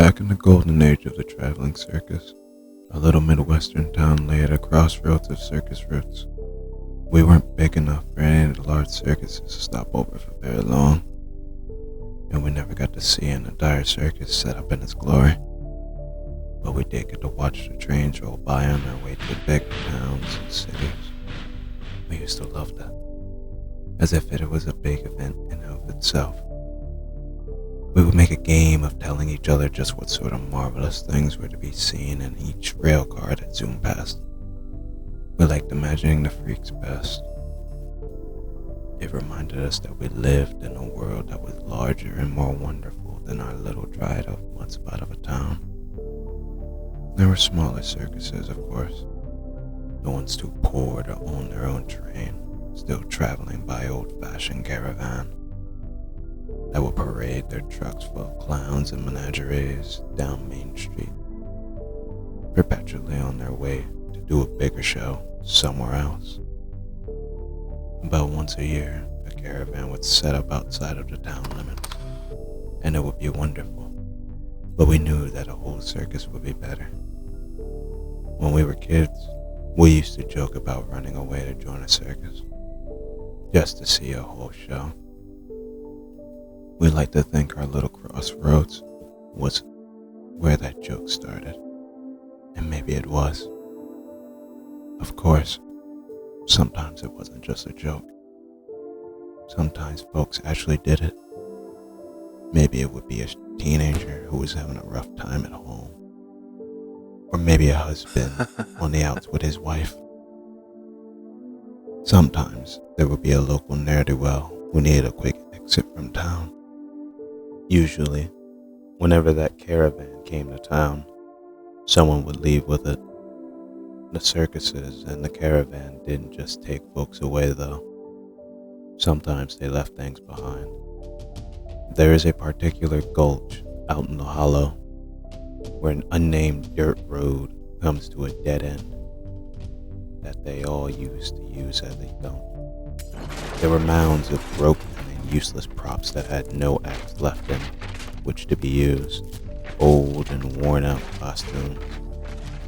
Back in the golden age of the traveling circus, a little Midwestern town lay at a crossroads of circus routes. We weren't big enough for any of the large circuses to stop over for very long, and we never got to see an entire circus set up in its glory. But we did get to watch the trains roll by on their way to the big towns and cities. We used to love that, as if it was a big event in and of itself. We would make a game of telling each other just what sort of marvelous things were to be seen in each rail car that zoomed past. We liked imagining the freaks best. It reminded us that we lived in a world that was larger and more wonderful than our little dried up mud spot of a town. There were smaller circuses, of course, the ones too poor to own their own train, still traveling by old-fashioned caravan, that would parade their trucks full of clowns and menageries down Main Street, perpetually on their way to do a bigger show somewhere else. About once a year, a caravan would set up outside of the town limits, and it would be wonderful, but we knew that a whole circus would be better. When we were kids, we used to joke about running away to join a circus, just to see a whole show. We like to think our little crossroads was where that joke started, and maybe it was. Of course, sometimes it wasn't just a joke. Sometimes folks actually did it. Maybe it would be a teenager who was having a rough time at home, or maybe a husband on the outs with his wife. Sometimes there would be a local ne'er-do-well who needed a quick exit from town. Usually, whenever that caravan came to town, someone would leave with it. The circuses and the caravan didn't just take folks away, though. Sometimes they left things behind. There is a particular gulch out in the hollow where an unnamed dirt road comes to a dead end that they all used to use as a dump. There were mounds of broken and useless props that had no acts left in which to be used, old and worn out costumes,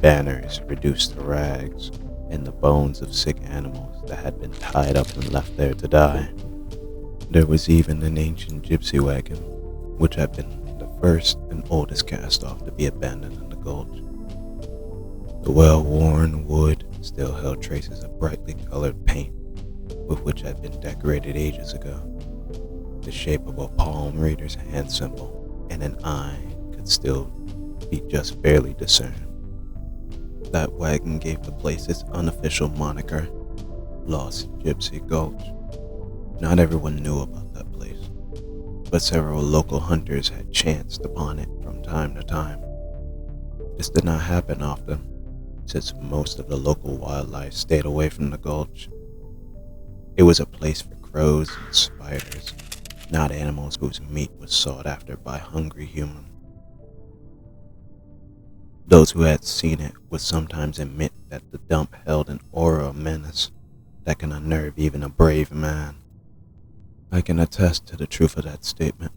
banners reduced to rags, and the bones of sick animals that had been tied up and left there to die. There was even an ancient gypsy wagon, which had been the first and oldest cast-off to be abandoned in the gulch. The well-worn wood still held traces of brightly colored paint with which had been decorated ages ago. The shape of a palm reader's hand symbol and an eye could still be just barely discerned. That wagon gave the place its unofficial moniker, Lost Gypsy Gulch. Not everyone knew about that place, but several local hunters had chanced upon it from time to time. This did not happen often, since most of the local wildlife stayed away from the gulch. It was a place for crows and spiders, not animals whose meat was sought after by hungry humans. Those who had seen it would sometimes admit that the dump held an aura of menace that can unnerve even a brave man. I can attest to the truth of that statement.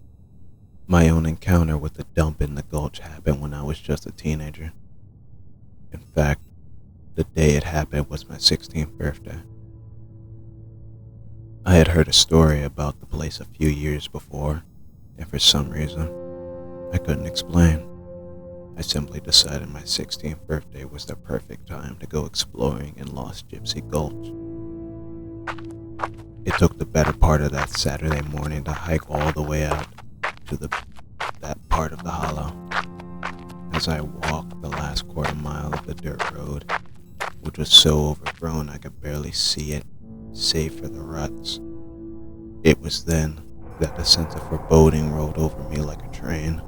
My own encounter with the dump in the gulch happened when I was just a teenager. In fact, the day it happened was my 16th birthday. I had heard a story about the place a few years before, and for some reason, I couldn't explain. I simply decided my 16th birthday was the perfect time to go exploring in Lost Gypsy Gulch. It took the better part of that Saturday morning to hike all the way out to that part of the hollow. As I walked the last quarter mile of the dirt road, which was so overgrown I could barely see it, save for the ruts. It was then that the sense of foreboding rolled over me like a train.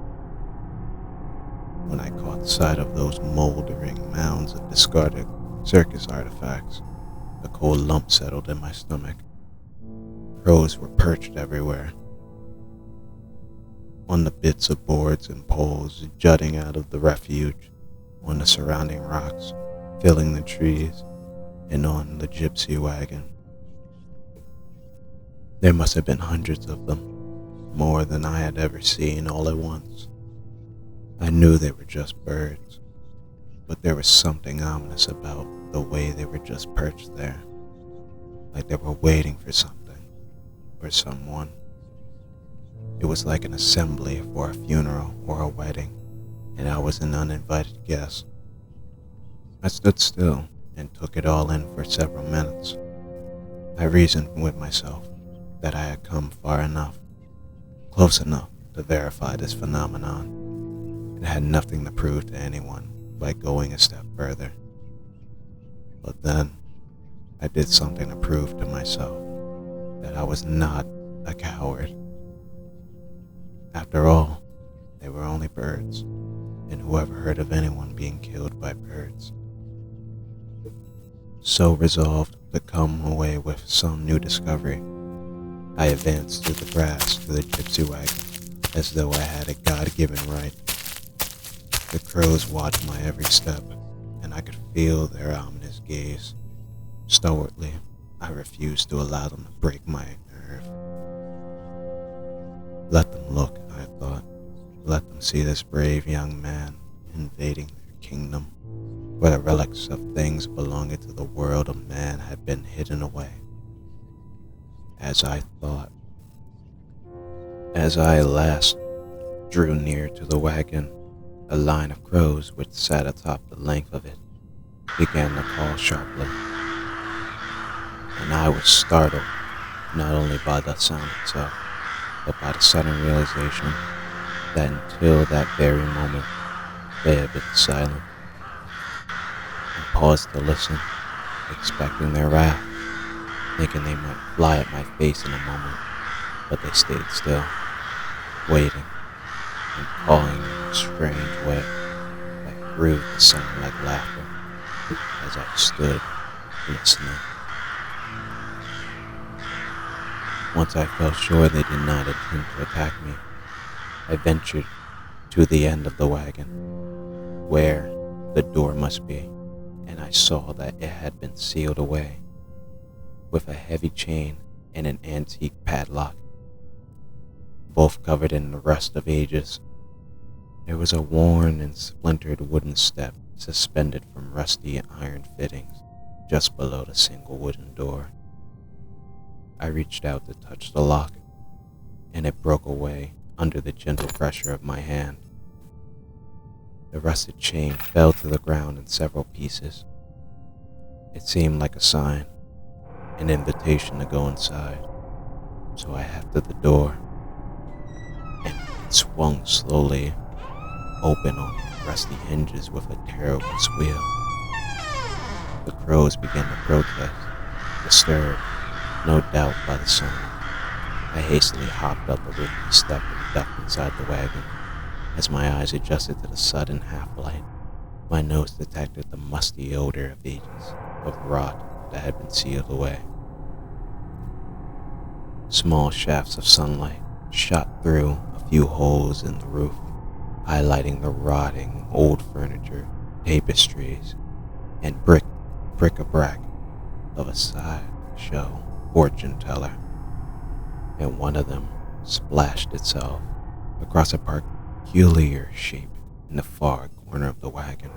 When I caught sight of those moldering mounds of discarded circus artifacts, a cold lump settled in my stomach. Crows were perched everywhere, on the bits of boards and poles jutting out of the refuge, on the surrounding rocks, filling the trees, and on the gypsy wagon. There must have been hundreds of them, more than I had ever seen all at once. I knew they were just birds, but there was something ominous about the way they were just perched there, like they were waiting for something or someone. It was like an assembly for a funeral or a wedding, and I was an uninvited guest. I stood still and took it all in for several minutes. I reasoned with myself that I had come far enough, close enough to verify this phenomenon, and had nothing to prove to anyone by going a step further. But then, I did something to prove to myself that I was not a coward. After all, they were only birds, and whoever heard of anyone being killed by birds? So resolved to come away with some new discovery, I advanced through the grass to the gypsy wagon, as though I had a God-given right. The crows watched my every step, and I could feel their ominous gaze. Stalwartly, I refused to allow them to break my nerve. Let them look, I thought. Let them see this brave young man invading their kingdom, where the relics of things belonging to the world of man had been hidden away. As I thought. As I last drew near to the wagon, a line of crows which sat atop the length of it began to call sharply, and I was startled not only by the sound itself, but by the sudden realization that until that very moment they had been silent. I paused to listen, expecting their wrath, thinking they might fly at my face in a moment, but they stayed still, waiting and calling in a strange way that grew to sound like laughter as I stood listening. Once I felt sure they did not intend to attack me, I ventured to the end of the wagon, where the door must be, and I saw that it had been sealed away with a heavy chain and an antique padlock, both covered in the rust of ages. There was a worn and splintered wooden step suspended from rusty iron fittings just below the single wooden door. I reached out to touch the lock, and it broke away under the gentle pressure of my hand. The rusted chain fell to the ground in several pieces. It seemed like a sign, an invitation to go inside, so I hefted the door, and it swung slowly open on rusty hinges with a terrible squeal. The crows began to protest, disturbed, no doubt by the sound. I hastily hopped up the rickety step and ducked inside the wagon. As my eyes adjusted to the sudden half-light, my nose detected the musty odor of ages of rot that had been sealed away. Small shafts of sunlight shot through a few holes in the roof, highlighting the rotting old furniture, tapestries, and bric-a-brac of a sideshow fortune teller, and one of them splashed itself across a peculiar shape in the far corner of the wagon.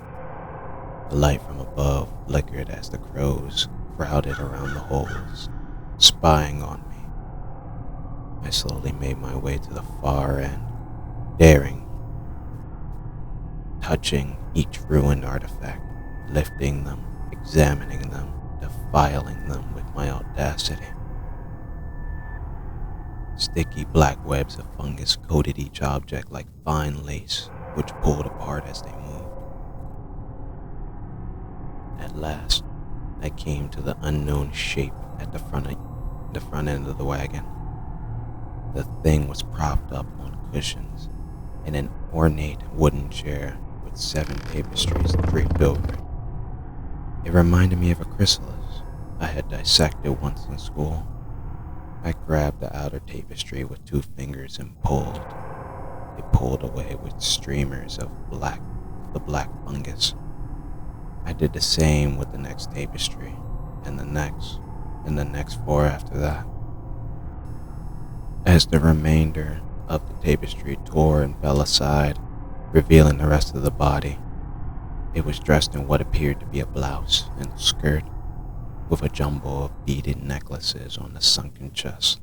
The light from above flickered as the crows crowded around the holes, spying on me. I slowly made my way to the far end, touching each ruined artifact, lifting them, examining them, defiling them with my audacity. Sticky black webs of fungus coated each object like fine lace, which pulled apart as they moved. At last, I came to the unknown shape at the front end of the wagon. The thing was propped up on cushions in an ornate wooden chair with 7 tapestries draped over it. It reminded me of a chrysalis I had dissected once in school. I grabbed the outer tapestry with 2 fingers and pulled. It pulled away with streamers of the black fungus. I did the same with the next tapestry, and the next 4 after that. As the remainder of the tapestry tore and fell aside, revealing the rest of the body. It was dressed in what appeared to be a blouse and skirt, with a jumble of beaded necklaces on the sunken chest.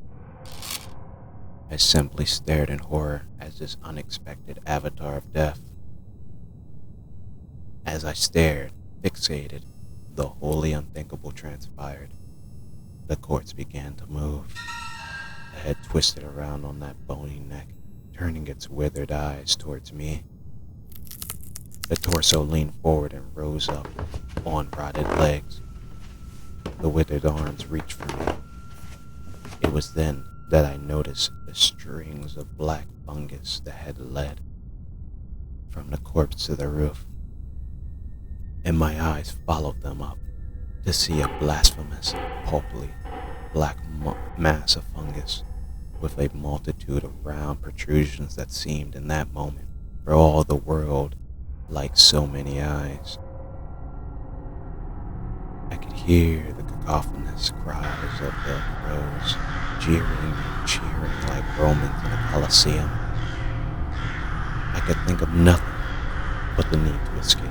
I simply stared in horror as this unexpected avatar of death. As I stared, fixated, the wholly unthinkable transpired. The corpse began to move. The head twisted around on that bony neck, turning its withered eyes towards me. The torso leaned forward and rose up on rotted legs. The withered arms reached for me. It was then that I noticed the strings of black fungus that had led from the corpse to the roof, and my eyes followed them up to see a blasphemous, pulpy, black mass of fungus with a multitude of round protrusions that seemed in that moment for all the world like so many eyes. I could hear the cacophonous cries of the crows, jeering and cheering like Romans in a Colosseum. I could think of nothing but the need to escape.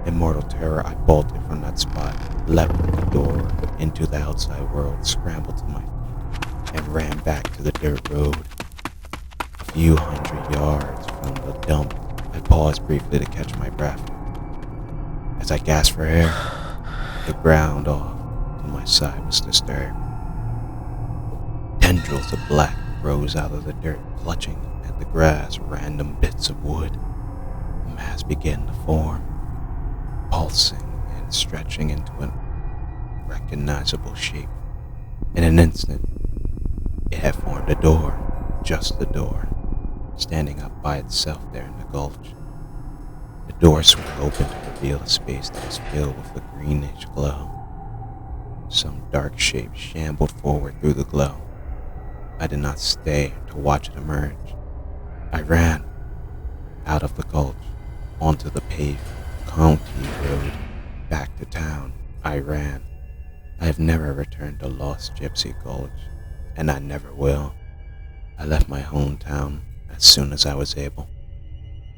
In mortal terror, I bolted from that spot, leapt from the door into the outside world, scrambled to my feet, and ran back to the dirt road. A few hundred yards from the dump, I paused briefly to catch my breath. As I gasped for air, the ground off to my side was disturbed. Tendrils of black rose out of the dirt, clutching at the grass, random bits of wood. The mass began to form, pulsing and stretching into an recognizable shape. In an instant, it had formed a door, just a door, standing up by itself there in the gulch. The door swung open to reveal a space that was filled with a greenish glow. Some dark shape shambled forward through the glow. I did not stay to watch it emerge. I ran out of the gulch, onto the paved county road, back to town. I ran. I have never returned to lost Gypsy Gulch, and I never will. I left my hometown as soon as I was able,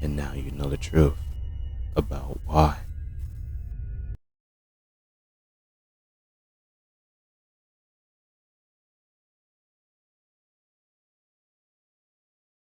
and now you know the truth about why.